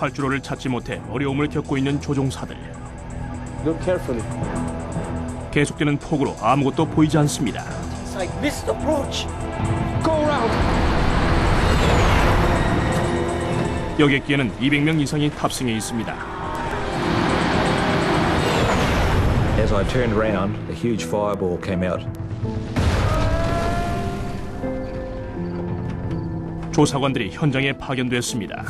활주로를 찾지 못해 어려움을 겪고 있는 조종사들. Look carefully. 계속되는 폭우로 아무것도 보이지 않습니다. It's like missed approach. Go around. 여객기에는 200명 이상이 탑승해 있습니다. As I turned round, a huge fireball came out. 조사관들이 현장에 파견됐습니다.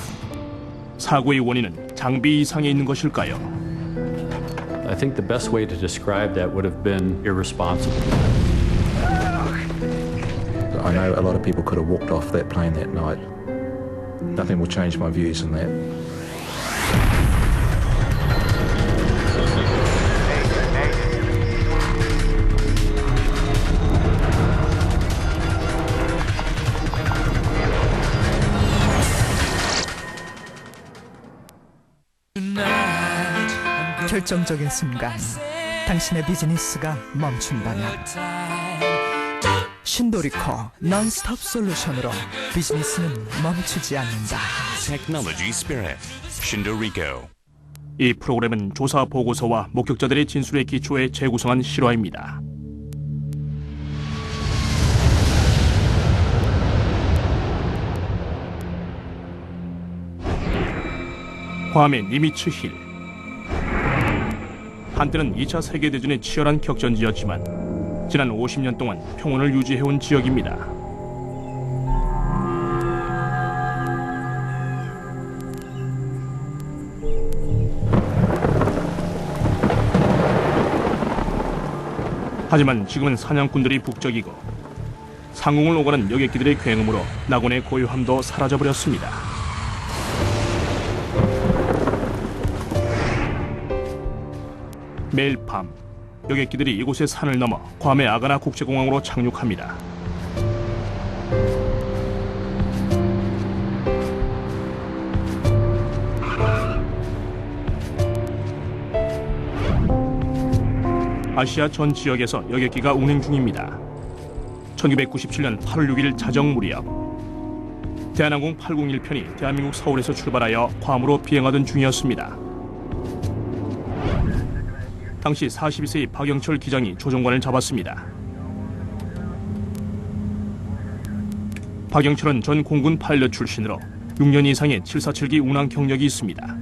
사고의 원인은 장비 이상에 있는 것일까요? I think the best way to describe that would have been irresponsible. I know a lot of people could have walked off that plane that night. Nothing will change my views on that. 결정적인 순간, 당신의 비즈니스가 멈춘다면 신도리코 non-stop 솔루션으로 비즈니스는 멈추지 않는다. Technology Spirit, Shindorico. 이 프로그램은 조사 보고서와 목격자들의 진술에 기초해 재구성한 실화입니다. 괌의 니미츠 힐. 한때는 2차 세계대전의 치열한 격전지였지만 지난 50년 동안 평온을 유지해온 지역입니다. 하지만 지금은 사냥꾼들이 북적이고 상공을 오가는 여객기들의 굉음으로 낙원의 고요함도 사라져버렸습니다. 매일 밤 여객기들이 이곳의 산을 넘어 괌의 아가나 국제공항으로 착륙합니다. 아시아 전 지역에서 여객기가 운행 중입니다. 1997년 8월 6일 자정 무렵 대한항공 801편이 대한민국 서울에서 출발하여 괌으로 비행하던 중이었습니다. 당시 42세의 박영철 기장이 조종관을 잡았습니다. 박영철은 전 공군 파일럿 출신으로 6년 이상의 747기 운항 경력이 있습니다.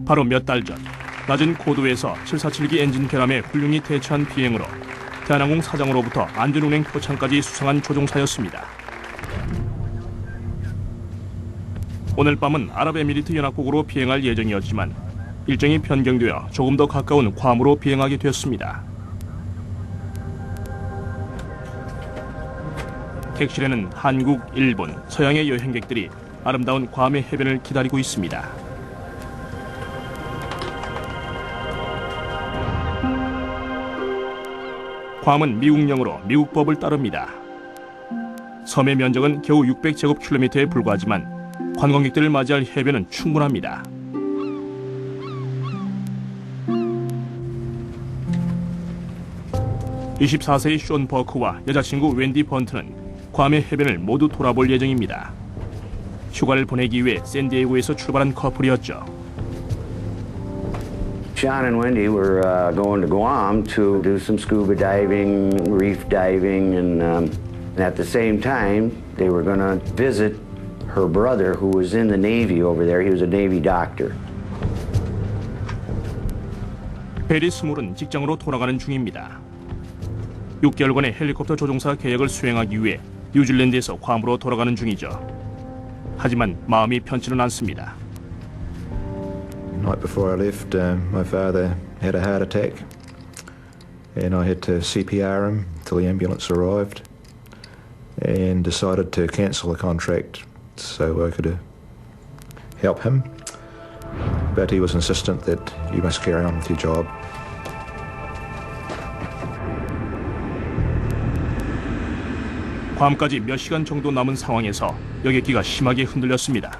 바로 몇 달 전 낮은 고도에서 747기 엔진 결함에 훌륭히 대처한 비행으로 대한항공 사장으로부터 안전운행 표창까지 수상한 조종사였습니다. 오늘 밤은 아랍에미리트 연합국으로 비행할 예정이었지만 일정이 변경되어 조금 더 가까운 괌으로 비행하게 되었습니다. 객실에는 한국, 일본, 서양의 여행객들이 아름다운 괌의 해변을 기다리고 있습니다. 괌은 미국령으로 미국 법을 따릅니다. 섬의 면적은 겨우 600제곱킬로미터에 불과하지만 관광객들을 맞이할 해변은 충분합니다. 24세의 숀 버크와 여자친구 웬디 번트는 괌의 해변을 모두 돌아볼 예정입니다. 휴가를 보내기 위해 샌디에고에서 출발한 커플이었죠. Sean and Wendy were going to Guam to do some scuba diving, reef diving, and at the same time, they were going to visit her brother who was in the Navy over there. He was a Navy doctor. 베리 스몰은 직장으로 돌아가는 중입니다. 6개월간의 헬리콥터 조종사 계약을 수행하기 위해 뉴질랜드에서 괌으로 돌아가는 중이죠. 하지만 마음이 편치는 않습니다. Night before I left, my father had a heart attack, and I had to CPR him till the ambulance arrived, and decided to cancel the contract so I could help him. But he was insistent that you must carry on with your job. 괌까지 몇 시간 정도 남은 상황에서 여객기가 심하게 흔들렸습니다.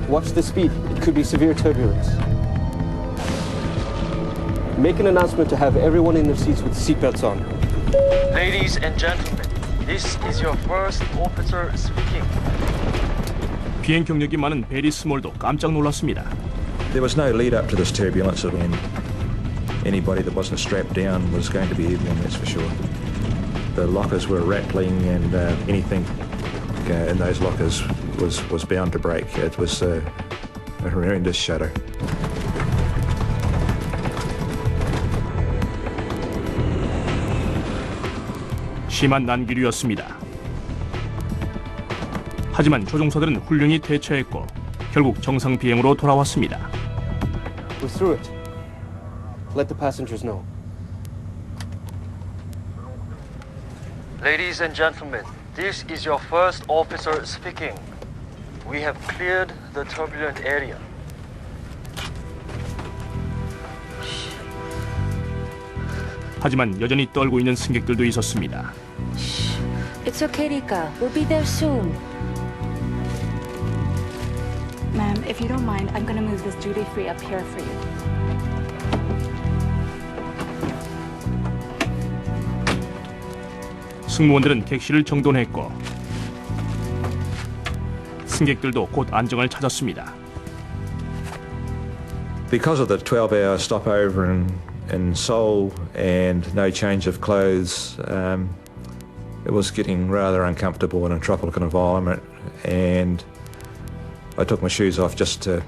Watch the speed. It could be severe turbulence. Make an announcement to have everyone in their seats with seatbelts on. Ladies and gentlemen, this is your first officer speaking. 비행 경력이 많은 베리 스몰도 깜짝 놀랐습니다. There was no lead up to this turbulence, and anybody that wasn't strapped down was going to be airborne, that's for sure. The lockers were rattling, and anything in those lockers was bound to break. It was a horrendous shudder. 심한 난기류였습니다. 하지만 조종사들은 훌륭히 대처했고 결국 정상 비행으로 돌아왔습니다. We're through it. Let the passengers know. Ladies and gentlemen, this is your first officer speaking. We have cleared the turbulent area. 하지만 여전히 떨고 있는 승객들도 있었습니다. It's okay, Rika. We'll be there soon. Ma'am, if you don't mind, I'm gonna move this duty-free up here for you. 승무원들은 객실을 정돈했고 승객들도 곧 안정을 찾았습니다. Because of the 12-hour stopover in Seoul and no change of clothes, it was getting rather uncomfortable in a tropical environment, and I took my shoes off just to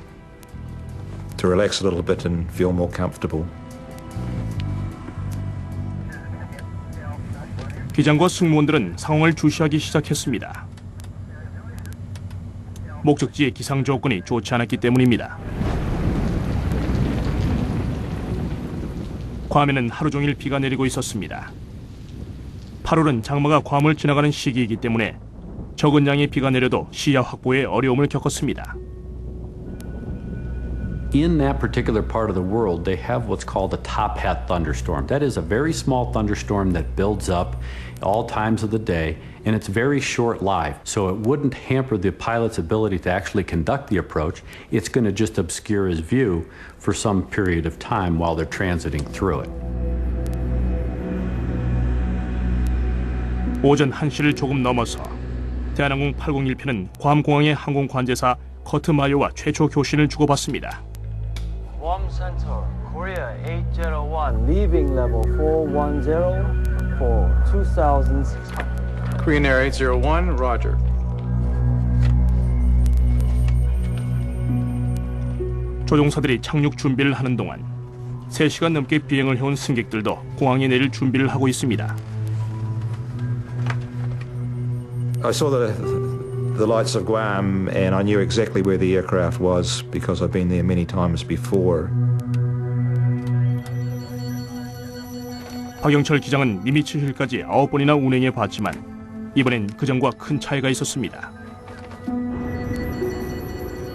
relax a little bit and feel more comfortable. 기장과 승무원들은 상황을 주시하기 시작했습니다. 목적지의 기상 조건이 좋지 않았기 때문입니다. 괌에는 하루 종일 비가 내리고 있었습니다. 8월은 장마가 괌을 지나가는 시기이기 때문에 적은 양의 비가 내려도 시야 확보에 어려움을 겪었습니다. In that particular part of the world, they have what's called a top hat thunderstorm. That is a very small thunderstorm that builds up all times of the day, and it's very short-lived, so it wouldn't hamper the pilot's ability to actually conduct the approach. It's going to just obscure his view for some period of time while they're transiting through it. 오전 1시를 조금 넘어서 대한항공 801편은 괌공항의 항공관제사 커트 마요와 최초 교신을 주고받습니다. Guam Center, Korea 801, leaving level 410 for 2,600. Korean Air 801, Roger. 조종사들이 착륙 준비를 하는 동안 3시간 넘게 비행을 해온 승객들도 공항에 내릴 준비를 하고 있습니다. I saw the lights of Guam, and I knew exactly where the aircraft was because I've been there many times before. 박영철 기장은 니미츠 힐까지 9번이나 운행해 봤지만 이번엔 그전과 큰 차이가 있었습니다.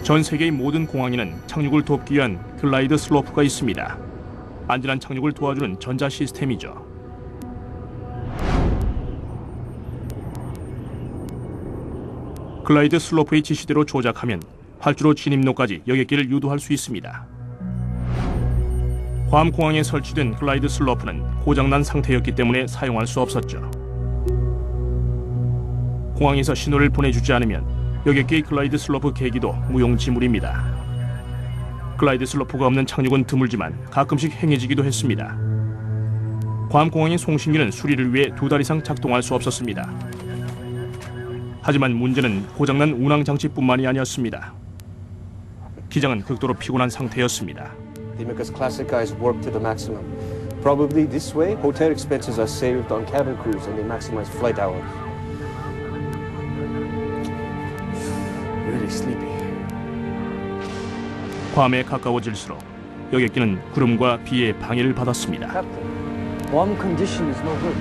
전 세계의 모든 공항에는 착륙을 돕기 위한 글라이드 슬로프가 있습니다. 안전한 착륙을 도와주는 전자 시스템이죠. 글라이드 슬로프의 지시대로 조작하면 활주로 진입로까지 여객기를 유도할 수 있습니다. 괌 공항에 설치된 글라이드 슬로프는 고장난 상태였기 때문에 사용할 수 없었죠. 공항에서 신호를 보내주지 않으면 여객기의 글라이드 슬로프 계기도 무용지물입니다. 글라이드 슬로프가 없는 착륙은 드물지만 가끔씩 행해지기도 했습니다. 괌 공항의 송신기는 수리를 위해 2달 이상 작동할 수 없었습니다. 하지만 문제는 고장난 운항 장치뿐만이 아니었습니다. 기장은 극도로 피곤한 상태였습니다. They make us classic guys work to the maximum. Probably this way, hotel expenses are saved on cabin crews and they maximize flight hours. Really sleepy. 괌에 가까워질수록 여객기는 구름과 비의 방해를 받았습니다. Captain, Guam condition is no good.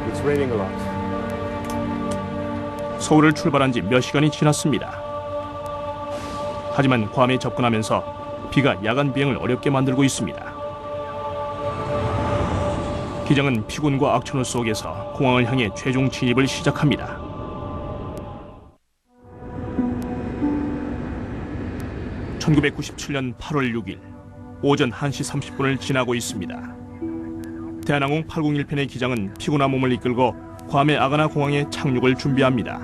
It's raining a lot. 서울을 출발한 지 몇 시간이 지났습니다. 하지만 괌에 접근하면서 비가 야간 비행을 어렵게 만들고 있습니다. 기장은 피곤과 악천후 속에서 공항을 향해 최종 진입을 시작합니다. (1997년 8월 6일) 오전 1시 30분을 지나고 있습니다. 대한항공 801편의 기장은 피곤한 몸을 이끌고 괌의 아가나 공항에 착륙을 준비합니다.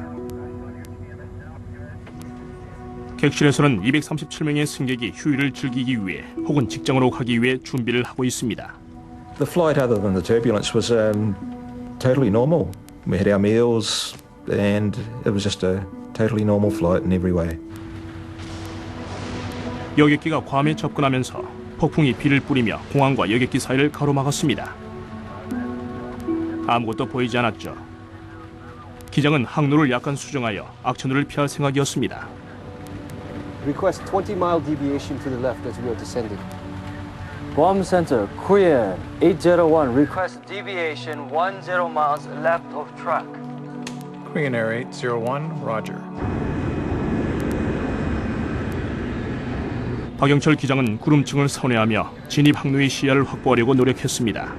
객실에서는 237명의 승객이 휴일을 즐기기 위해 혹은 직장으로 가기 위해 준비를 하고 있습니다. The flight, other than the turbulence, was totally normal. We had our meals, and it was just a totally normal flight in every way. 여객기가 괌에 접근하면서 폭풍이 비를 뿌리며 공항과 여객기 사이를 가로막았습니다. 아무것도 보이지 않았죠. 기장은 항로를 약간 수정하여 악천후를 피할 생각이었습니다. Request 20-mile deviation to the left as we are descending. Guam Center, Korean 801. Request deviation 10 miles left of track. Korean Air 801, Roger. 박영철 기장은 구름층을 선회하며 진입 항로의 시야를 확보하려고 노력했습니다.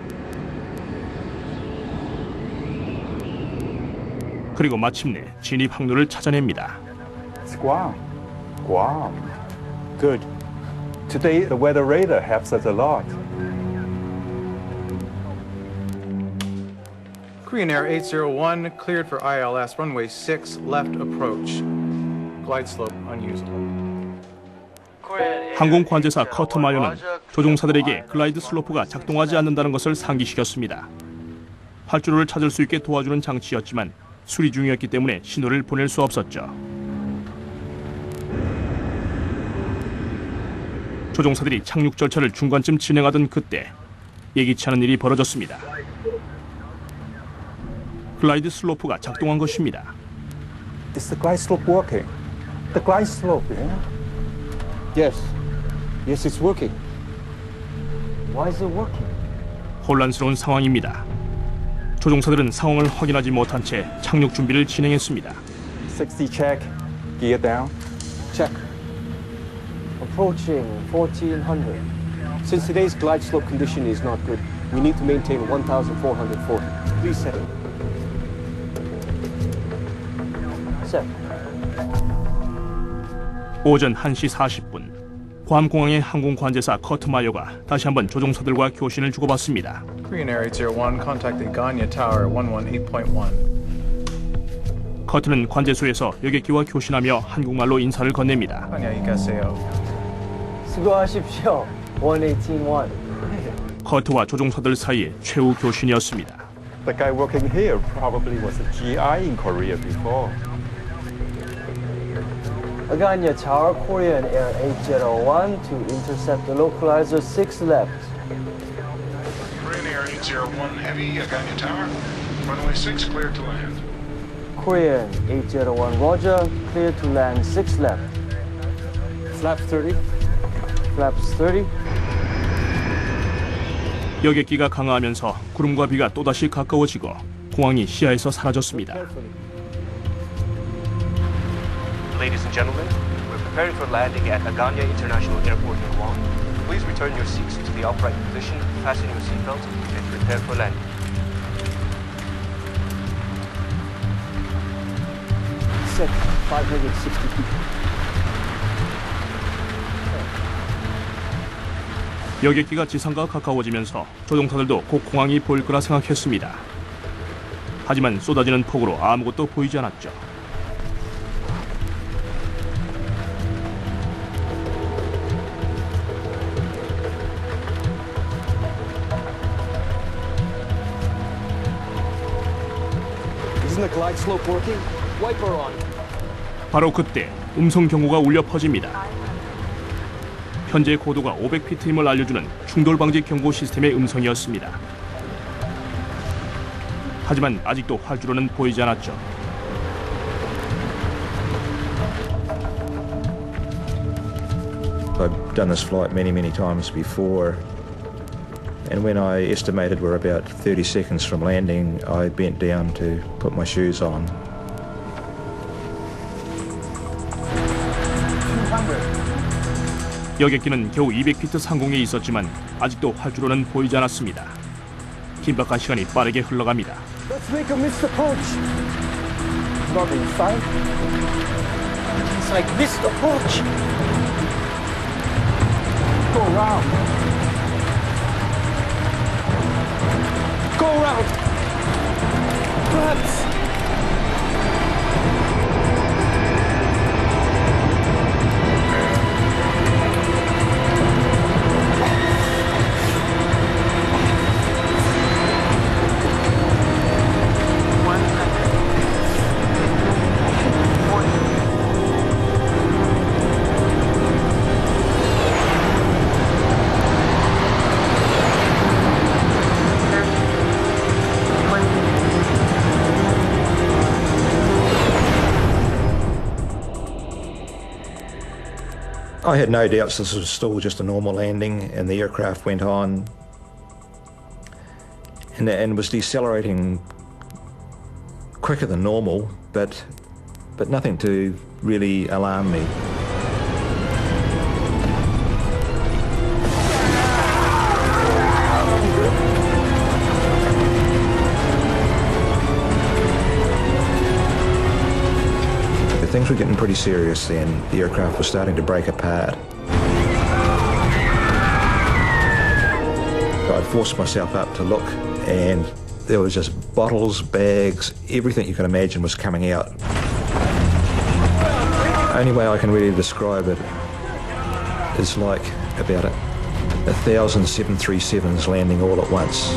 그리고 마침내 진입 항로를 찾아냅니다. It's Guam. Guam. Good. Today, the weather radar helps us a lot. Korean Air 801, cleared for ILS, runway 6, left approach. Glide slope unusable. 항공 관제사 커트 마요는 조종사들에게 글라이드 슬로프가 작동하지 않는다는 것을 상기시켰습니다. 활주로를 찾을 수 있게 도와주는 장치였지만 수리 중이었기 때문에 신호를 보낼 수 없었죠. 조종사들이 착륙 절차를 중간쯤 진행하던 그때 예기치 않은 일이 벌어졌습니다. 글라이드 슬로프가 작동한 것입니다. Is the glide slope working? The glide slope, yeah? Yes. Yes, it's working. Why is it working? 혼란스러운 상황입니다. 조종사들은 상황을 확인하지 못한 채 착륙 준비를 진행했습니다. 60 check. Gear down. Check. Approaching 1400. Since today's glide slope condition is not good, we need to maintain 1440. Please set. Set. 오전 1시 40분 괌 공항의 항공 관제사 커트 마요가 다시 한번 조종사들과 교신을 주고받습니다. Korean Air 801, contact the Ganya Tower 118.1. 커트는 관제소에서 여객기와 교신하며 한국말로 인사를 건넵니다. 안녕하세요. 수고하십시오. 118.1. 커트와 조종사들 사이의 최후 교신이었습니다. The guy working here probably was a GI in Korea before. Aganya Tower, Korean Air 801 to intercept the localizer 6 left. Korean Air 801 Heavy, Aganya Tower. Runway 6 clear to land. Korean 801 Roger, clear to land 6 left. Flaps 30. Flaps 30. 여객기가 강화하면서 구름과 비가 또다시 가까워지고 공항이 시야에서 사라졌습니다. Ladies and gentlemen, we're preparing for landing at Aganya International Airport in Guam. Please return your seats to the upright position, fasten your seatbelt, and prepare for landing. Set 560 feet. 여객기가 지상과 가까워지면서 조종사들도 곧 공항이 보일 거라 생각했습니다. 하지만 쏟아지는 폭우로 아무것도 보이지 않았죠. Isn't the glide slope working? Wiper on. 바로 그때 음성 경고가 울려 퍼집니다. 현재 고도가 500피트임을 알려주는 충돌 방지 경고 시스템의 음성이었습니다. 하지만 아직도 활주로는 보이지 않았죠. I've done this flight many times before, and when I estimated we're about 30 seconds from landing, I bent down to put my shoes on. 여객기는 겨우 200피트 상공에 있었지만 아직도 활주로는 보이지 않았습니다. 긴박한 시간이 빠르게 흘러갑니다. Let's make a missed approach. Not inside. It's like missed approach. Go around. Go around. Perhaps. I had no doubts this was still just a normal landing, and the aircraft went on and was decelerating quicker than normal, but nothing to really alarm me. Things were getting pretty serious then. The aircraft was starting to break apart. I'd forced myself up to look, and there was just bottles, bags, everything you could imagine was coming out. Only way I can really describe it is like about 1,000 737s landing all at once.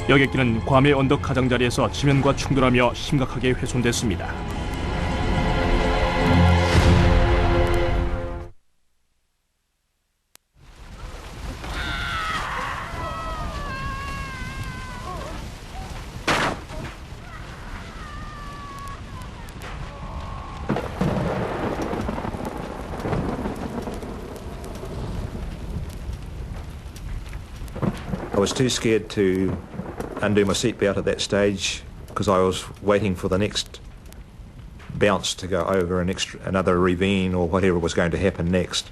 여객기는 괌의 언덕 가장자리에서 지면과 충돌하며 심각하게 훼손됐습니다. I was too scared to undo my seatbelt at that stage because I was waiting for the next bounce to go over another ravine or whatever was going to happen next.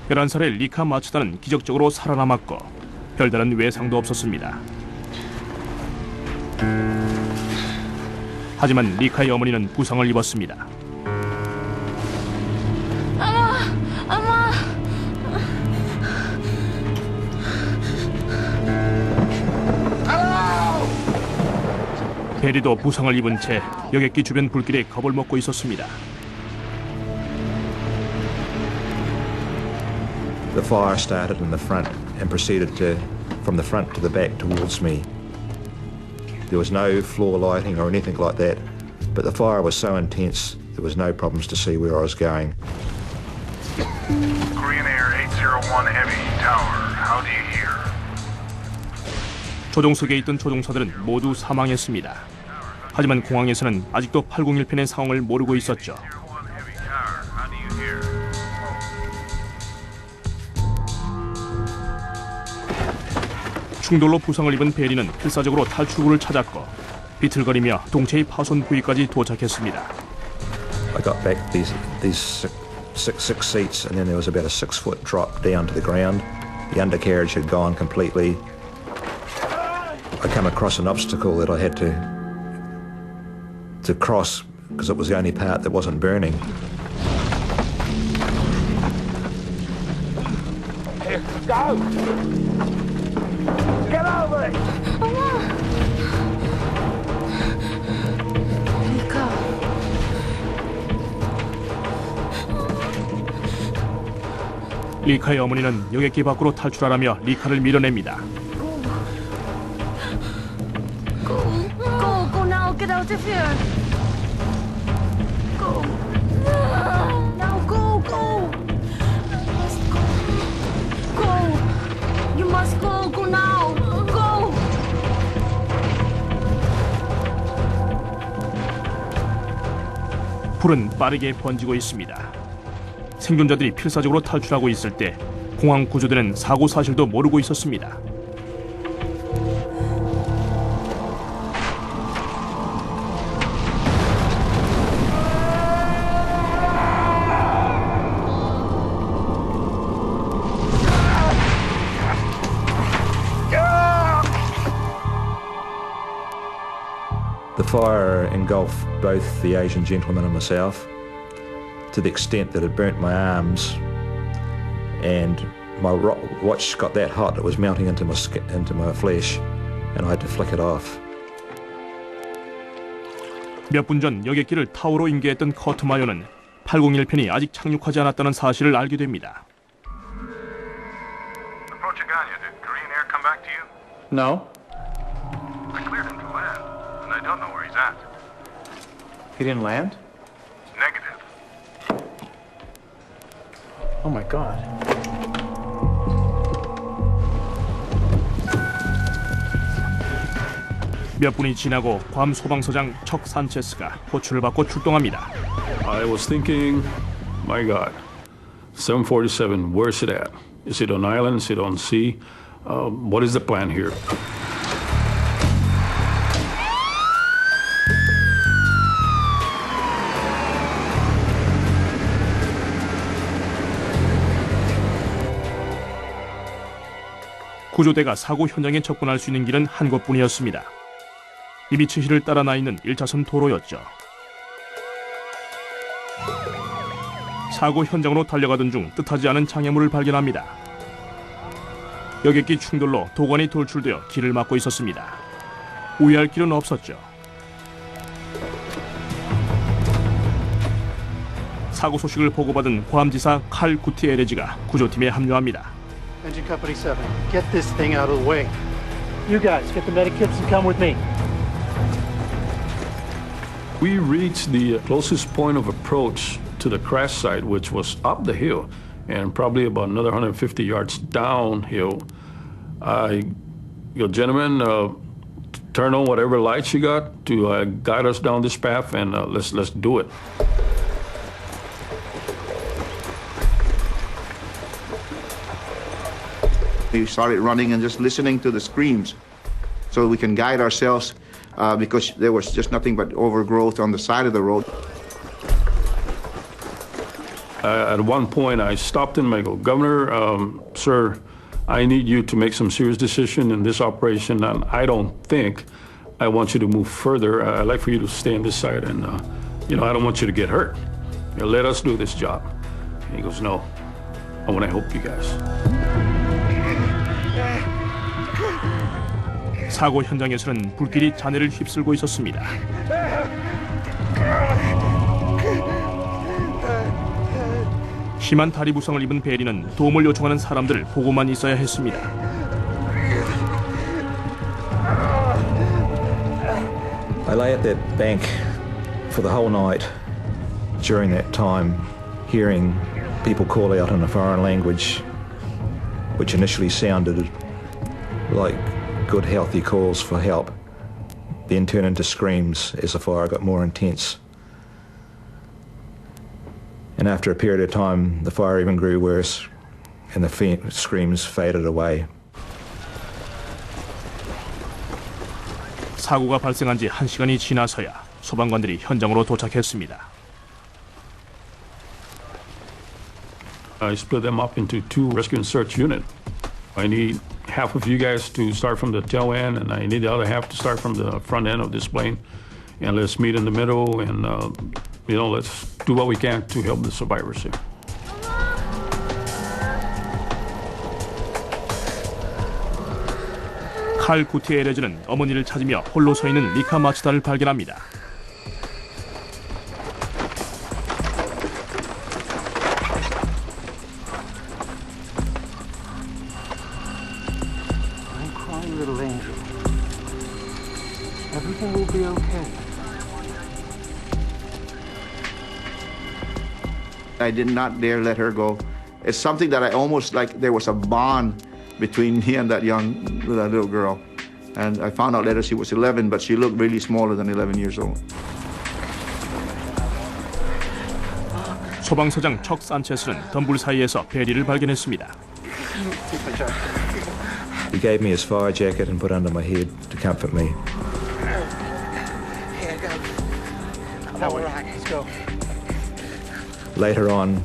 열한 살의 리카 마츠다는 기적적으로 살아남았고 별다른 외상도 없었습니다. 하지만 리카의 어머니는 부상을 입었습니다. 베리도 부상을 입은 채 여객기 주변 불길에 겁을 먹고 있었습니다. The fire started in the front and proceeded from the front to the back towards me. There was no floor lighting or anything like that, but the fire was so intense there was no problems to see where I was going. Korean Air 801 Heavy Tower, how do you hear? 조종석에 있던 조종사들은 모두 사망했습니다. 하지만 공항에서는 아직도 801편의 상황을 모르고 있었죠. 충돌로 부상을 입은 베리는 필사적으로 탈출구를 찾았고 비틀거리며 동체의 파손 부위까지 도착했습니다. I got back these six seats, and then there was about a 6-foot drop down to the ground. The undercarriage had gone completely. I come across an obstacle that I had to cross because it was the only part that wasn't burning. Here, go! Get over it! 리카. 리카의 어머니는 여객기 밖으로 탈출하라며 리카를 밀어냅니다. Go now, get out of here. Go. Now go. Go. You must go. Go now. Go. 불은 빠르게 번지고 있습니다. 생존자들이 필사적으로 탈출하고 있을 때 공항 구조대는 사고 사실도 모르고 있었습니다. The fire engulfed both the Asian gentleman and myself to the extent that it burnt my arms, and my watch got that hot it was melting into my flesh, and I had to flick it off. 몇 분 전 여객기를 타오로 인계했던 커트 마요는 801편이 아직 착륙하지 않았다는 사실을 알게 됩니다. Approach Aganya. Did Korean Air come back to you? No. I cleared him to land, and I don't know where he's at. He didn't land? Negative. Oh my God. 몇 분이 지나고 괌 소방서장 척 산체스가 호출을 받고 출동합니다. I was thinking, my God, 747, where's it at? Is it on island? Is it on sea? What is the plan here? 구조대가 사고 현장에 접근할 수 있는 길은 한 곳뿐이었습니다. 이비츠힐을 따라 나 있는 1차선 도로였죠. 사고 현장으로 달려가던 중 뜻하지 않은 장애물을 발견합니다. 여객기 충돌로 도관이 돌출되어 길을 막고 있었습니다. 우회할 길은 없었죠. 사고 소식을 보고받은 괌지사 칼 구티에레지가 구조팀에 합류합니다. Engine Company 7, get this thing out of the way. You guys, get the medikits and come with me. We reached the closest point of approach to the crash site, which was up the hill and probably about another 150 yards downhill. Gentlemen, turn on whatever lights you got to guide us down this path, and let's do it. We started running and just listening to the screams so we can guide ourselves because there was just nothing but overgrowth on the side of the road. At one point, I stopped him and I go, Governor, sir, I need you to make some serious decision in this operation, and I don't think I want you to move further. I'd like for you to stay on this side, and I don't want you to get hurt. Let us do this job. And he goes, no, I want to help you guys. 사고 현장에서는 불길이 잔해를 휩쓸고 있었습니다. 심한 다리 부상을 입은 베리는 도움을 요청하는 사람들을 보고만 있어야 했습니다. I lay at that bank for the whole night during that time, hearing people call out in a foreign language, which initially sounded like good, healthy calls for help, then turned into screams as the fire got more intense. And after a period of time, the fire even grew worse, and the screams faded away. 사고가 발생한 지 1시간이 지나서야 소방관들이 현장으로 도착했습니다. I split them up into 2 rescue and search units. I need half of you guys to start from the tail end, and I need the other half to start from the front end of this plane. And let's meet in the middle, and let's do what we can to help the survivors here. 칼 구티에레즈는 어머니를 찾으며 홀로 서 있는 리카 마츠다를 발견합니다. Little angel. Everything will be okay. I did not dare let her go. It's something that I almost like there was a bond between me and that little girl. And I found out later she was 11, but she looked really smaller than 11 years old. 소방서장 척 산체스는 덤불 사이에서 베리를 발견했습니다. He gave me his fire jacket and put it under my head to comfort me. Here, go. All right, let's go. Later on,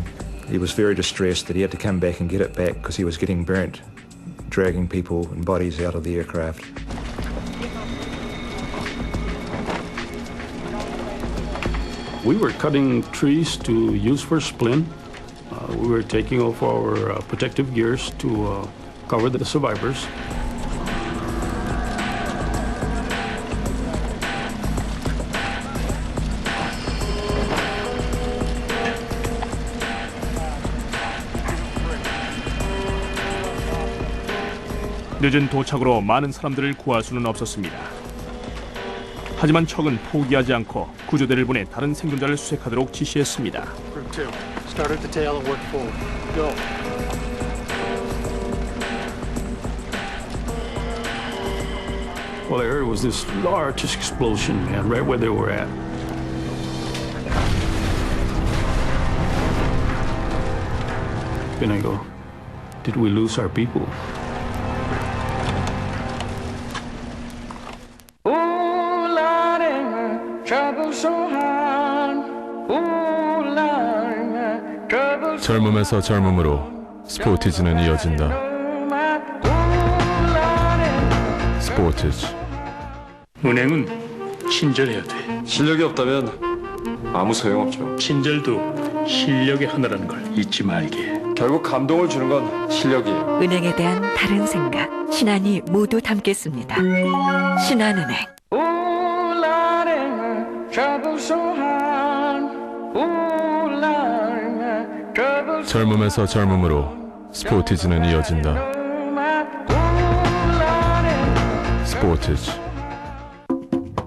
he was very distressed that he had to come back and get it back because he was getting burnt, dragging people and bodies out of the aircraft. We were cutting trees to use for splint. We were taking off our protective gears to cover the survivors. 늦은 도착으로 많은 사람들을 구할 수는 없었습니다. 하지만 척은 포기하지 않고 구조대를 보내 다른 생존자를 수색하도록 지시했습니다. Group 2, start at the tail and work forward. Go. All I heard was this large explosion, man, right where they were at. Then I go, did we lose our people? 젊음에서 젊음으로 스포티지는 이어진다. 스포티지. 은행은 친절해야 돼. 실력이 없다면 아무 소용없죠. 친절도 실력의 하나라는 걸 잊지 말게. 결국 감동을 주는 건 실력이에요. 은행에 대한 다른 생각, 신한이 모두 담겠습니다. 신한은행. 젊음에서 젊음으로 스포티지는 이어진다. 스포티지.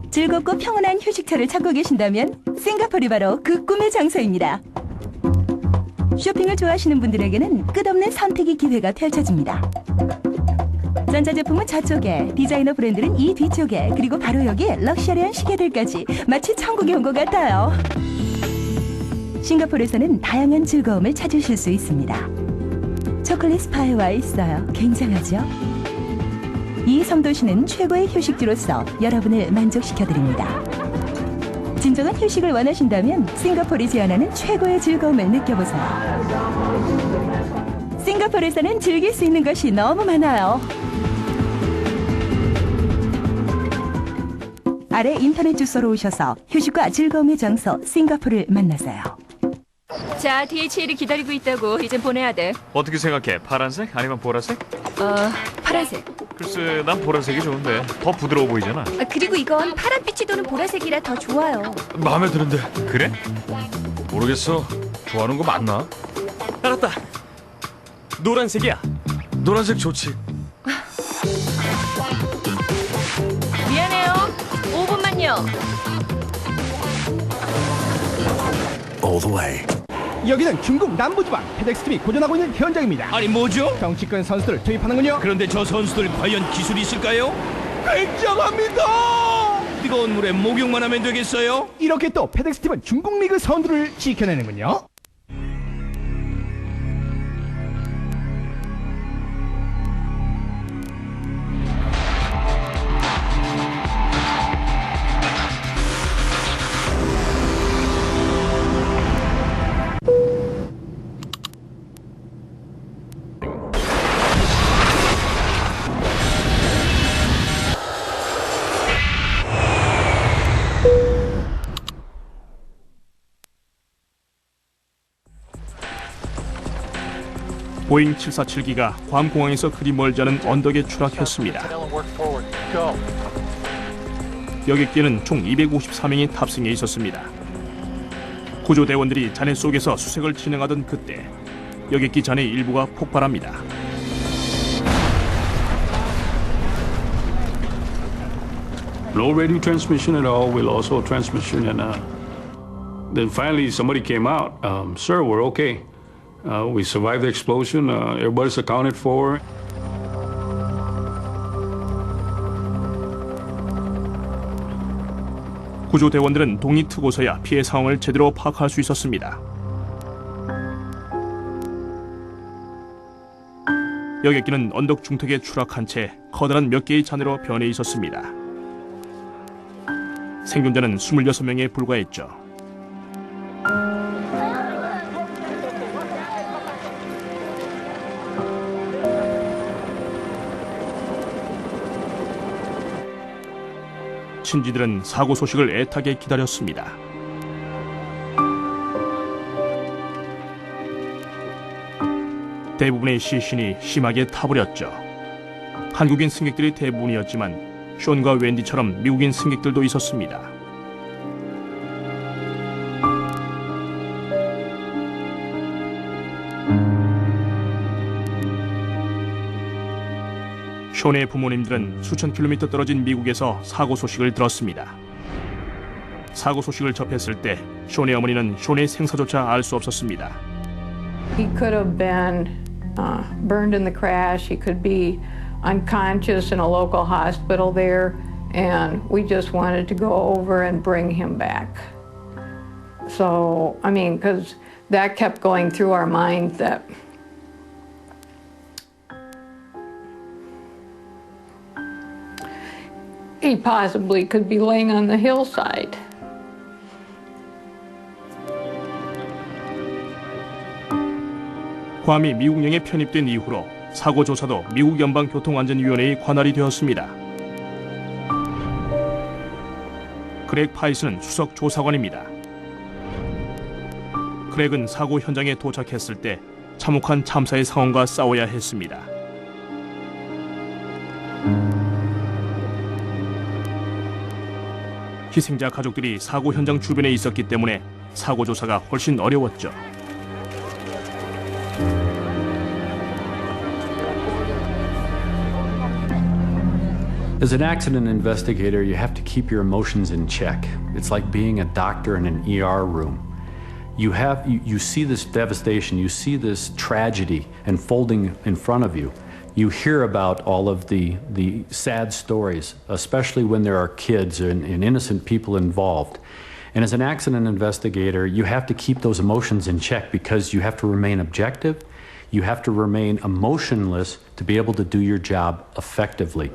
즐겁고 평온한 휴식처를 찾고 계신다면 싱가포르이 바로 그 꿈의 장소입니다. 쇼핑을 좋아하시는 분들에게는 끝없는 선택의 기회가 펼쳐집니다. 전자제품은 저쪽에, 디자이너 브랜드는 이 뒤쪽에, 그리고 바로 여기에 럭셔리한 시계들까지 마치 천국에 온 것 같아요. 싱가포르에서는 다양한 즐거움을 찾으실 수 있습니다. 초콜릿 스파에 와 있어요. 굉장하죠? 이 섬도시는 최고의 휴식지로서 여러분을 만족시켜드립니다. 진정한 휴식을 원하신다면 싱가포르이 제안하는 최고의 즐거움을 느껴보세요. 싱가포르에서는 즐길 수 있는 것이 너무 많아요. 아래 인터넷 주소로 오셔서 휴식과 즐거움의 장소 싱가포르를 만나세요. 자, DHL이 기다리고 있다고. 이제 보내야 돼. 어떻게 생각해? 파란색? 아니면 보라색? 파란색. 글쎄, 난 보라색이 좋은데 더 부드러워 보이잖아. 그리고 이건 파란빛이 도는 보라색이라 더 좋아요. 마음에 드는데. 그래? 모르겠어. 좋아하는 거 맞나? 알았다. 노란색이야. 노란색 좋지. 미안해요. 5분만요. All the way. 여기는 중국 남부지방 페덱스팀이 고전하고 있는 현장입니다. 아니 뭐죠? 정치권 선수들을 투입하는군요. 그런데 저 선수들 과연 기술이 있을까요? 굉장합니다. 뜨거운 물에 목욕만 하면 되겠어요? 이렇게 또 페덱스팀은 중국 리그 선두를 지켜내는군요. 보잉 747기가 괌공항에서 그리 멀지 않은 언덕에 추락했습니다. 여객기에는 총 254명이 탑승해 있었습니다. 구조대원들이 잔해 속에서 수색을 진행하던 그때 여객기 잔해 일부가 폭발합니다. No radio transmission at all. We lost all transmission, and then finally somebody came out. Sir, we're okay. We survived the explosion. Everybody's accounted for. 구조대원들은 동이 트고서야 피해 상황을 제대로 파악할 수 있었습니다. 여객기는 언덕 중턱에 추락한 채 커다란 몇 개의 잔해로 변해 있었습니다. 생존자는 26명에 불과했죠. 친지들은 사고 소식을 애타게 기다렸습니다. 대부분의 시신이 심하게 타버렸죠. 한국인 승객들이 대부분이었지만 숀과 웬디처럼 미국인 승객들도 있었습니다. 숀의 부모님들은 수천 킬로미터 떨어진 미국에서 사고 소식을 들었습니다. 사고 소식을 접했을 때 숀의 어머니는 숀의 생사조차 알 수 없었습니다. He could have been burned in the crash. He could be unconscious in a local hospital there, and we just wanted to go over and bring him back. So, I mean, because that kept going through our mind that he possibly could be laying on the hillside. 괌이 미국령에 편입된 이후로 사고 조사도 미국 연방교통안전위원회의 관할이 되었습니다. 크랙 파이스는 수석 조사관입니다. 크랙은 사고 현장에 도착했을 때 참혹한 참사의 상황과 싸워야 했습니다. 희생자 가족들이 사고 현장 주변에 있었기 때문에 사고 조사가 훨씬 어려웠죠. As an accident investigator, you have to keep your emotions in check. It's like being a doctor in an ER room. You see this devastation, you see this tragedy unfolding in front of you. You hear about all of the sad stories, especially when there are kids and innocent people involved. And as an accident investigator, you have to keep those emotions in check because you have to remain objective, you have to remain emotionless to be able to do your job effectively.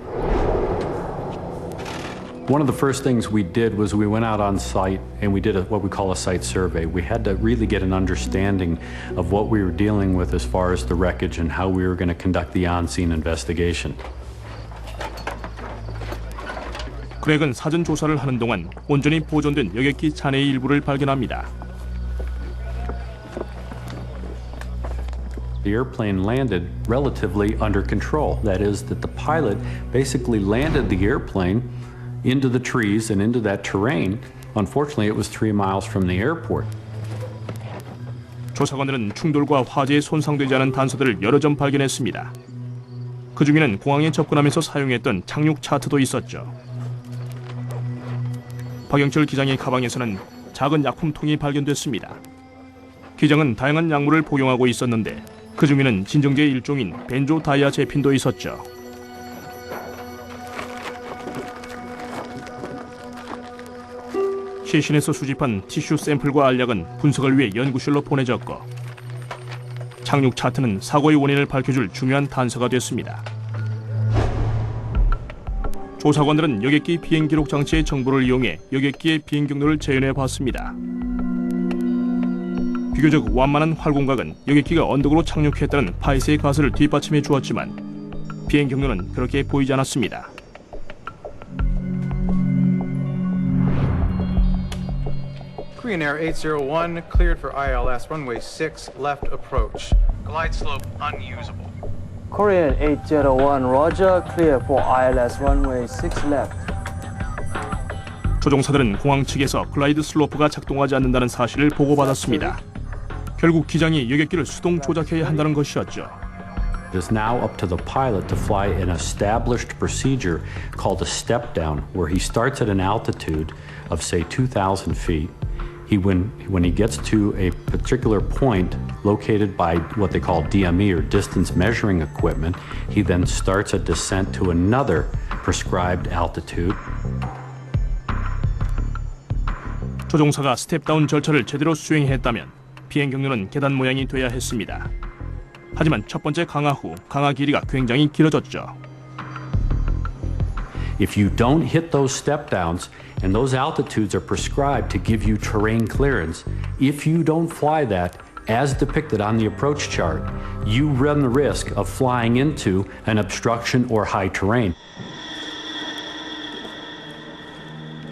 One of the first things we did was we went out on site and we did what we call a site survey. We had to really get an understanding of what we were dealing with as far as the wreckage and how we were going to conduct the on-scene investigation. 크랙은 사전 조사를 하는 동안 온전히 보존된 여객기 잔해의 일부를 발견합니다. The airplane landed relatively under control. That is, that the pilot basically landed the airplane into the trees and into that terrain. Unfortunately, it was 3 miles from the airport. 조사관들은 충돌과 화재에 손상되지 않은 단서들을 여러 점 발견했습니다. 그 중에는 공항에 접근하면서 사용했던 착륙 차트도 있었죠. 박영철 기장의 가방에서는 작은 약품통이 발견됐습니다. 기장은 다양한 약물을 복용하고 있었는데 그 중에는 진정제의 일종인 벤조다이아제핀도 있었죠. 시신에서 수집한 티슈 샘플과 알약은 분석을 위해 연구실로 보내졌고 착륙 차트는 사고의 원인을 밝혀줄 중요한 단서가 됐습니다. 조사관들은 여객기 비행 기록 장치의 정보를 이용해 여객기의 비행 경로를 재현해 봤습니다. 비교적 완만한 활공각은 여객기가 언덕으로 착륙했다는 파이스의 가설을 뒷받침해 주었지만 비행 경로는 그렇게 보이지 않았습니다. Korean Air 801 cleared for ILS runway 6 left approach. Glide slope unusable. Korean 801 Roger, clear for ILS runway 6 left. 조종사들은 공항 측에서 글라이드 슬로프가 작동하지 않는다는 사실을 보고받았습니다. 결국 기장이 여객기를 수동 조작해야 한다는 것이었죠. It is now up to the pilot to fly an established procedure called a step down, where he starts at an altitude of say 2,000 feet. When he gets to a particular point located by what they call DME or distance measuring equipment, he then starts a descent to another prescribed altitude. 조종사가 스텝다운 절차를 제대로 수행했다면 비행 경로는 계단 모양이 돼야 했습니다. 하지만 첫 번째 강하 후 강하 길이가 굉장히 길어졌죠. If you don't hit those step downs, and those altitudes are prescribed to give you terrain clearance, if you don't fly that as depicted on the approach chart, you run the risk of flying into an obstruction or high terrain.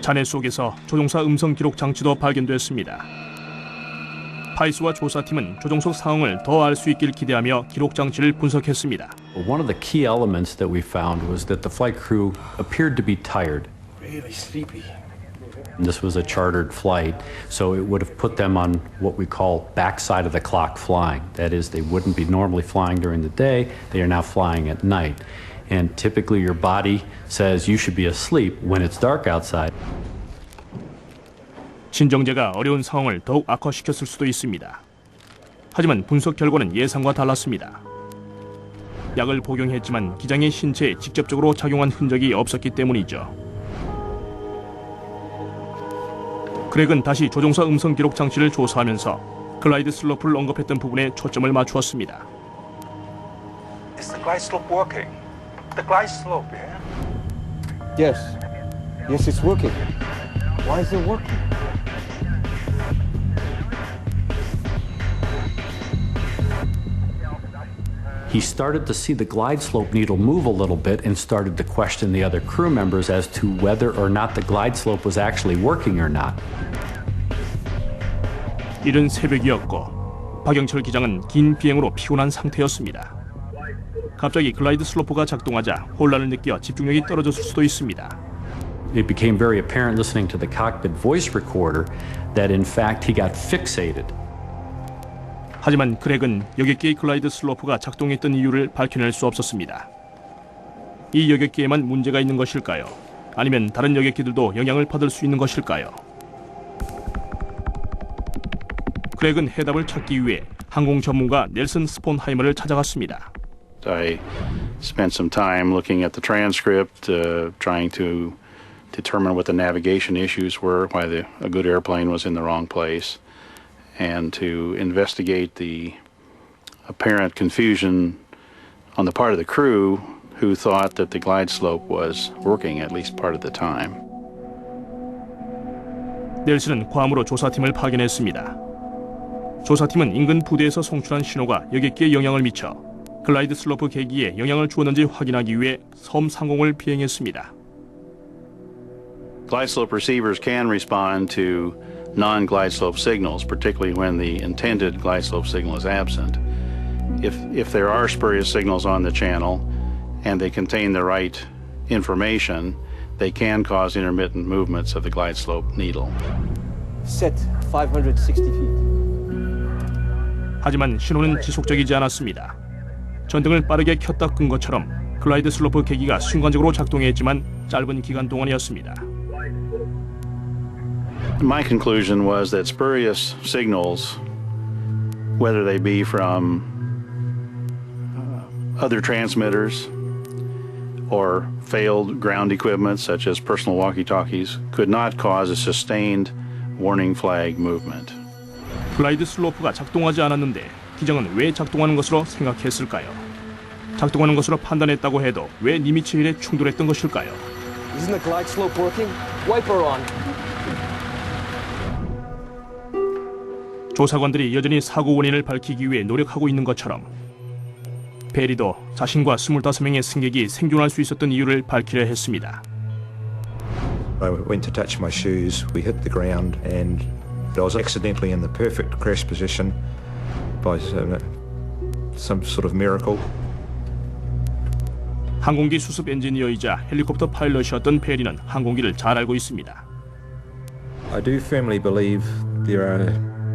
잔해 속에서 조종사 음성 기록 장치도 발견됐습니다. 파이스와 조사팀은 조종석 상황을 더 알 수 있길 기대하며 기록 장치를 분석했습니다. One of the key elements that we found was that the flight crew appeared to be tired. Really sleepy. This was a chartered flight, so it would have put them on what we call backside of the clock flying. That is, they wouldn't be normally flying during the day, they are now flying at night. And typically your body says you should be asleep when it's dark outside. 진정제가 어려운 상황을 더욱 악화시켰을 수도 있습니다. 하지만 분석 결과는 예상과 달랐습니다. 약을 복용했지만 기장의 신체에 직접적으로 작용한 흔적이 없었기 때문이죠. 그렉은 다시 조종사 음성 기록 장치를 조사하면서 글라이드 슬로프를 언급했던 부분에 초점을 맞추었습니다. Is the glide slope working? The glide slope, yeah? Yes. Yes, it's working. Why is it working? He started to see the glide slope needle move a little bit and started to question the other crew members as to whether or not the glide slope was actually working or not. 이른 새벽이었고 박영철 기장은 긴 비행으로 피곤한 상태였습니다. 갑자기 글라이드 슬로프가 작동하자 혼란을 느껴 집중력이 떨어졌을 수도 있습니다. It became very apparent listening to the cockpit voice recorder that in fact he got fixated. 하지만 그렉은 여객기의 글라이드 슬로프가 작동했던 이유를 밝혀낼 수 없었습니다. 이 여객기에만 문제가 있는 것일까요? 아니면 다른 여객기들도 영향을 받을 수 있는 것일까요? 그렉은 해답을 찾기 위해 항공 전문가 넬슨 스폰하이머를 찾아갔습니다. I spent some time looking at the transcript, trying to determine what the navigation issues were, why a good airplane was in the wrong place, and to investigate the apparent confusion on the part of the crew who thought that the glide slope was working at least part of the time. 넬슨은 괌으로 조사팀을 파견했습니다. 조사팀은 인근 부대에서 송출한 신호가 여객기에 영향을 미쳐 글라이드 슬로프 계기에 영향을 주었는지 확인하기 위해 섬 상공을 비행했습니다. Glide slope receivers can respond to non-glide slope signals, particularly when the intended glide slope signal is absent. If there are spurious signals on the channel and they contain the right information, they can cause intermittent movements of the glide slope needle. Set 560 feet. 하지만 신호는 지속적이지 않았습니다. 전등을 빠르게 켰다 끈 것처럼 글라이드 슬로프 계기가 순간적으로 작동했지만 짧은 기간 동안이었습니다. My conclusion was that spurious signals, whether they be from other transmitters or failed ground equipment such as personal walkie-talkies, could not cause a sustained warning flag movement. 글라이드 슬로프가 작동하지 않았는데 기장은 왜 작동하는 것으로 생각했을까요? 작동하는 것으로 판단했다고 해도 왜 니미츠 힐에 충돌했던 것일까요? Isn't the glide slope working? Wiper on. 조사관들이 여전히 사고 원인을 밝히기 위해 노력하고 있는 것처럼 베리도 자신과 25명의 승객이 생존할 수 있었던 이유를 밝히려 했습니다. I went to touch my shoes, we hit the ground and I was accidentally in the perfect crash position by some sort of miracle. 항공기 수습 엔지니어이자 헬리콥터 파일럿이었던 베리는 항공기를 잘 알고 있습니다. I do firmly believe there are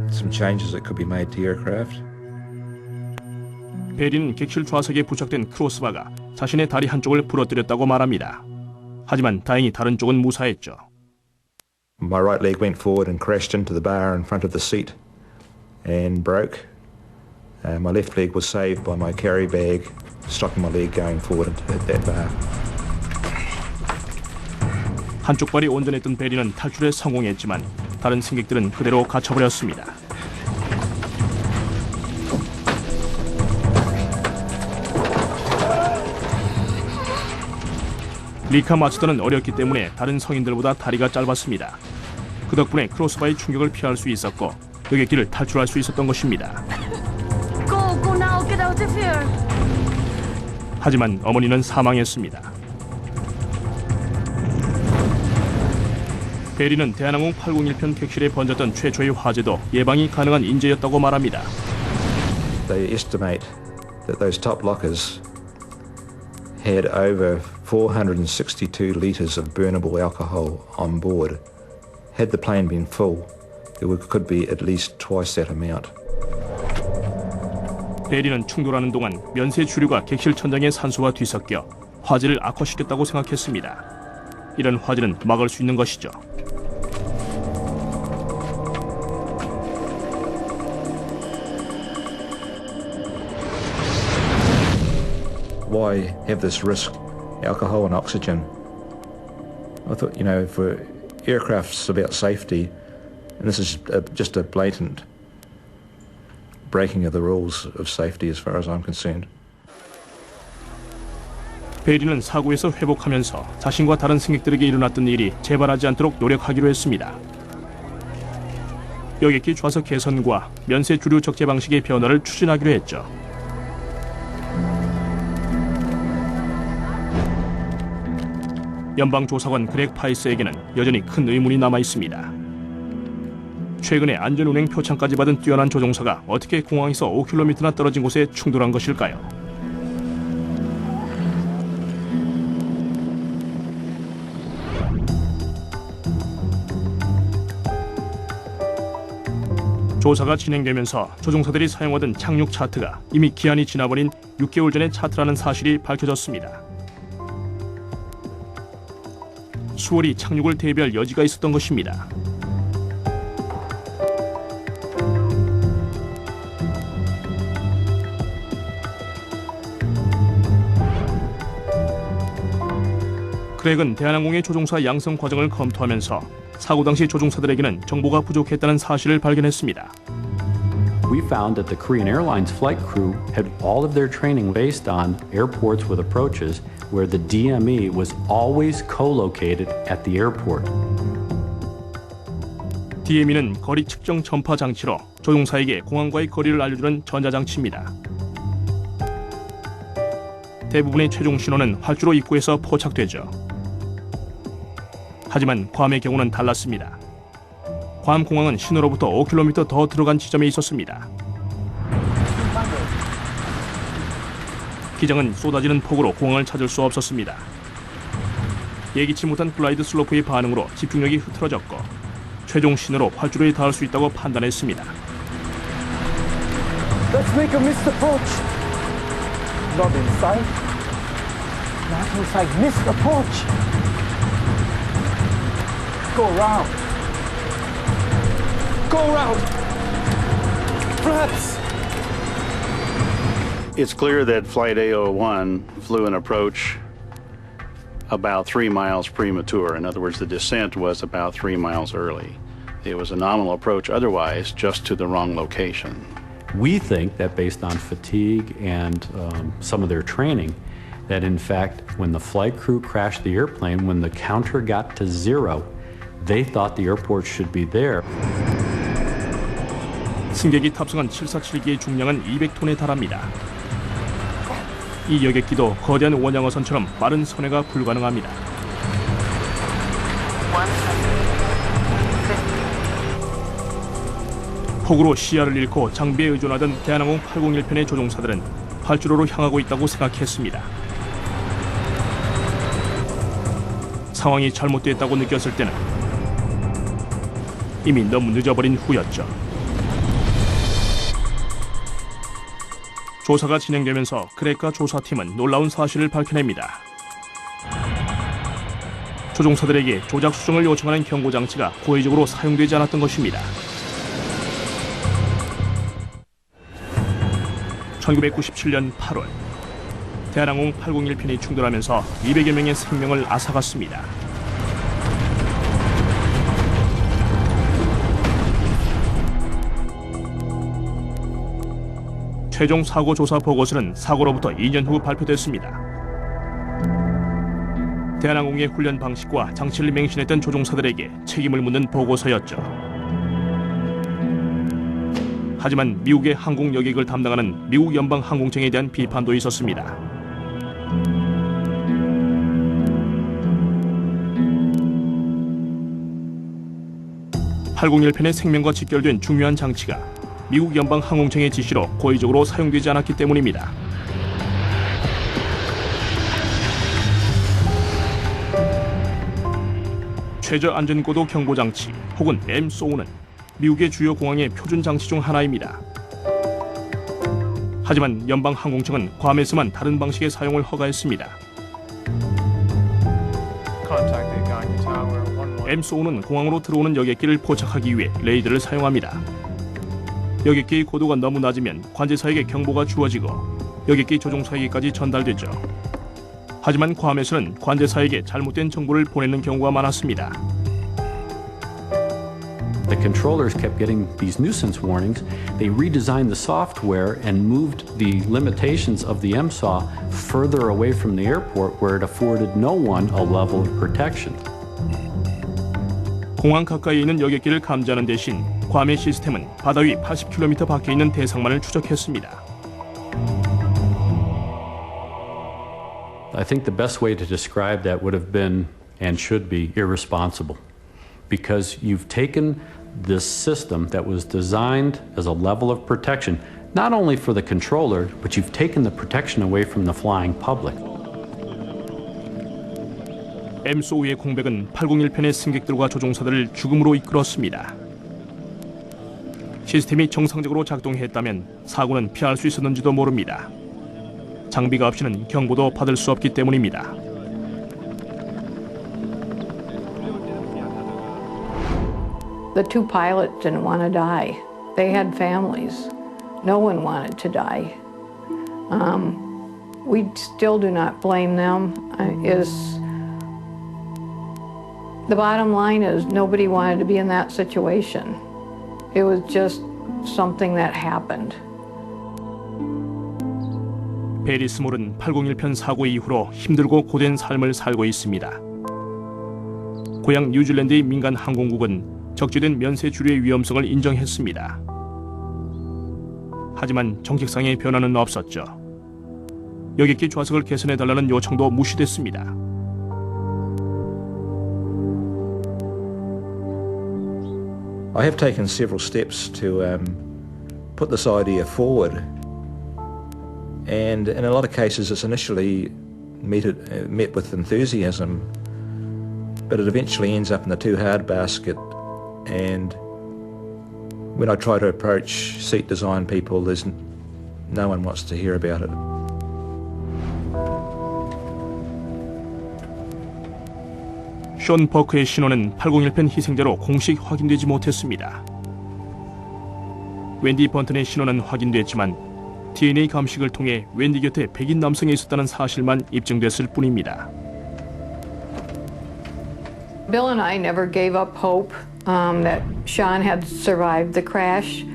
some changes that could be made to aircraft. 베리는 객실 좌석에 부착된 크로스바가 자신의 다리 한쪽을 부러뜨렸다고 말합니다. 하지만 다행히 다른 쪽은 무사했죠. My right leg went forward and crashed into the bar in front of the seat and broke. My left leg was saved by my carry bag stopping my leg going forward to hit that bar. 한쪽 발이 온전했던 베리는 탈출에 성공했지만 다른 승객들은 그대로 갇혀버렸습니다. 리카 마츠더는 어렸기 때문에 다른 성인들보다 다리가 짧았습니다. 그 덕분에 크로스바의 충격을 피할 수 있었고 여객기를 탈출할 수 있었던 것입니다. Go now, get out of here. 하지만 어머니는 사망했습니다. 대리는 대한항공 801편 객실에 번졌던 최초의 화재도 예방이 가능한 인재였다고 말합니다. They estimate that those top lockers had over 462 litres of burnable alcohol on board. Had the plane been full, there could be at least twice that amount. 대리는 충돌하는 동안 면세 주류가 객실 천장에 산소와 뒤섞여 화재를 악화시켰다고 생각했습니다. 이런 화재는 막을 수 있는 것이죠. Why have this risk, alcohol and oxygen? I thought, for aircraft's about safety, and this is just a blatant breaking of the rules of safety as far as I'm concerned. 베리는 사고에서 회복하면서 자신과 다른 승객들에게 일어났던 일이 재발하지 않도록 노력하기로 했습니다. 여객기 좌석 개선과 면세 주류 적재 방식의 변화를 추진하기로 했죠. 연방조사관 그렉 파이스에게는 여전히 큰 의문이 남아 있습니다. 최근에 안전운행 표창까지 받은 뛰어난 조종사가 어떻게 공항에서 5km나 떨어진 곳에 충돌한 것일까요? 조사가 진행되면서 조종사들이 사용하던 착륙 차트가 이미 기한이 지나버린 6개월 전의 차트라는 사실이 밝혀졌습니다. 수월히 착륙을 대비할 여지가 있었던 것입니다. 크랙은 대한항공의 조종사 양성 과정을 검토하면서 사고 당시 조종사들에게는 정보가 부족했다는 사실을 발견했습니다. We found that the Korean Airlines flight crew had all of their training based on airports with approaches where the DME was always co-located at the airport. DME는 거리 측정 전파 장치로 조종사에게 공항과의 거리를 알려주는 전자장치입니다. 대부분의 최종 신호는 활주로 입구에서 포착되죠. 하지만 괌의 경우는 달랐습니다. 괌 공항은 신호로부터 5km 더 들어간 지점에 있었습니다. 기장은 쏟아지는 폭우로 공항을 찾을 수 없었습니다. 예기치 못한 글라이드 슬로프의 반응으로 집중력이 흐트러졌고 최종 신호로 활주로에 닿을 수 있다고 판단했습니다. Let's make a missed approach. Not inside. Not inside. Missed approach. Go around. Go around. Flaps. It's clear that Flight A01 flew an approach about 3 miles premature. In other words, the descent was about 3 miles early. It was a nominal approach otherwise, just to the wrong location. We think that based on fatigue and some of their training, that in fact, when the flight crew crashed the airplane, when the counter got to 0, they thought the airport should be there. 승객이 탑승한 747기의 중량은 200톤에 달합니다. 이 여객기도 거대한 원양어선처럼 빠른 선회가 불가능합니다. 폭우로 시야를 잃고 장비에 의존하던 대한항공 801편의 조종사들은 활주로로 향하고 있다고 생각했습니다. 상황이 잘못됐다고 느꼈을 때는 이미 너무 늦어버린 후였죠. 조사가 진행되면서 크랙과 조사팀은 놀라운 사실을 밝혀냅니다. 조종사들에게 조작 수정을 요청하는 경고장치가 고의적으로 사용되지 않았던 것입니다. 1997년 8월 대한항공 801편이 충돌하면서 200여 명의 생명을 앗아갔습니다. 최종 사고 조사 보고서는 사고로부터 2년 후 발표됐습니다. 대한항공의 훈련 방식과 장치를 맹신했던 조종사들에게 책임을 묻는 보고서였죠. 하지만 미국의 항공 여객을 담당하는 미국 연방항공청에 대한 비판도 있었습니다. 801편의 생명과 직결된 중요한 장치가 미국 연방 항공청의 지시로 고의적으로 사용되지 않았기 때문입니다. 최저 안전고도 경보장치 혹은 MSO는 미국의 주요 공항의 표준 장치 중 하나입니다. 하지만 연방 항공청은 괌에서만 다른 방식의 사용을 허가했습니다. MSO는 공항으로 들어오는 여객기를 포착하기 위해 레이더를 사용합니다. 여객기의 고도가 너무 낮으면 관제사에게 경보가 주어지고 여객기 조종사에게까지 전달되죠. 하지만 괌에서는 관제사에게 잘못된 정보를 보내는 경우가 많았습니다. The controllers kept getting these nuisance warnings. They redesigned the software and moved the limitations of the MSAW further away from the airport where it afforded no one a level of protection. 공항 가까이 있는 여객기를 감지하는 대신 괌의 시스템은 바다 위 80km 밖에 있는 대상만을 추적했습니다. I think the best way to describe that would have been and should be irresponsible, because you've taken this system that was designed as a level of protection, not only for the controller, but you've taken the protection away from the flying public. MSO의 공백은 801편의 승객들과 조종사들을 죽음으로 이끌었습니다. 시스템이 정상적으로 작동했다면 사고는 피할 수 있었는지도 모릅니다. 장비가 없이는 경보도 받을 수 없기 때문입니다. The two pilots didn't want to die. They had families. No one wanted to die. We still do not blame them. The bottom line is nobody wanted to be in that situation. It was just something that happened. 베리스몰은 801편 사고 이후로 힘들고 고된 삶을 살고 있습니다. 고향 뉴질랜드의 민간 항공국은 적재된 면세 주류의 위험성을 인정했습니다. 하지만 정책상의 변화는 없었죠. 여객기 좌석을 개선해달라는 요청도 무시됐습니다. I have taken several steps to put this idea forward, and in a lot of cases it's initially met with enthusiasm, but it eventually ends up in the too hard basket. And when I try to approach seat design people, no one wants to hear about it. 션 버크의 신원은 801편 희생자로 공식 확인되지 못했습니다. 웬디 번튼의 신원은 확인됐지만 DNA 감식을 통해 웬디 곁에 백인 남성이 있었다는 사실만 입증됐을 뿐입니다. Bill and I never gave up hope that Sean had survived the crash.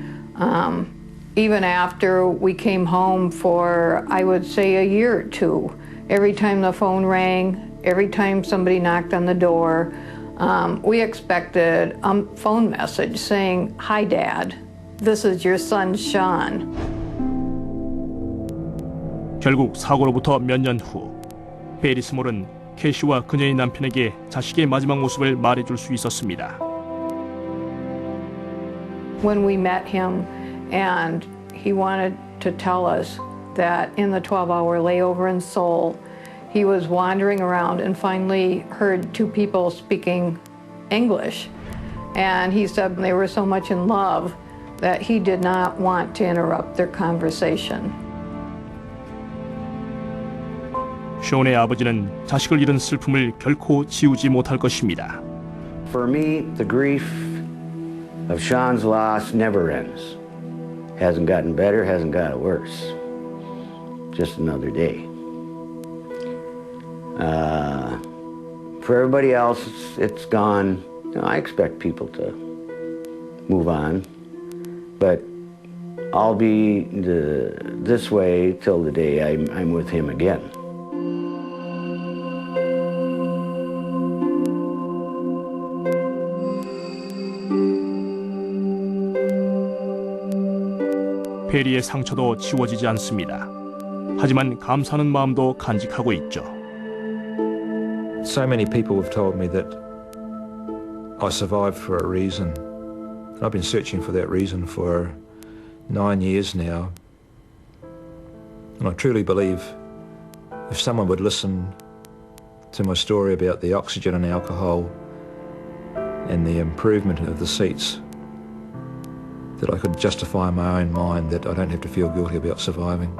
Even after we came home for, I would say, a year or two, every time the phone rang, every time somebody knocked on the door, we expected a phone message saying, "Hi, Dad. This is your son, Sean." 결국 사고로부터 몇 년 후, 베리스몰은 캐시와 그녀의 남편에게 자식의 마지막 모습을 말해줄 수 있었습니다. When we met him, and he wanted to tell us that in the 12-hour layover in Seoul, he was wandering around and finally heard two people speaking English. And he said they were so much in love that he did not want to interrupt their conversation. 션의 아버지는 자식을 잃은 슬픔을 결코 지우지 못할 것입니다. For me, the grief of Sean's loss never ends. Hasn't gotten better, hasn't got worse. Just another day. For everybody else, it's gone. You know, I expect people to move on, but I'll be this way till the day I'm with him again. 페리의 상처도 지워지지 않습니다. 하지만 감사하는 마음도 간직하고 있죠. So many people have told me that I survived for a reason, I've been searching for that reason for 9 years now. And I truly believe if someone would listen to my story about the oxygen and alcohol and the improvement of the seats, that I could justify in my own mind that I don't have to feel guilty about surviving.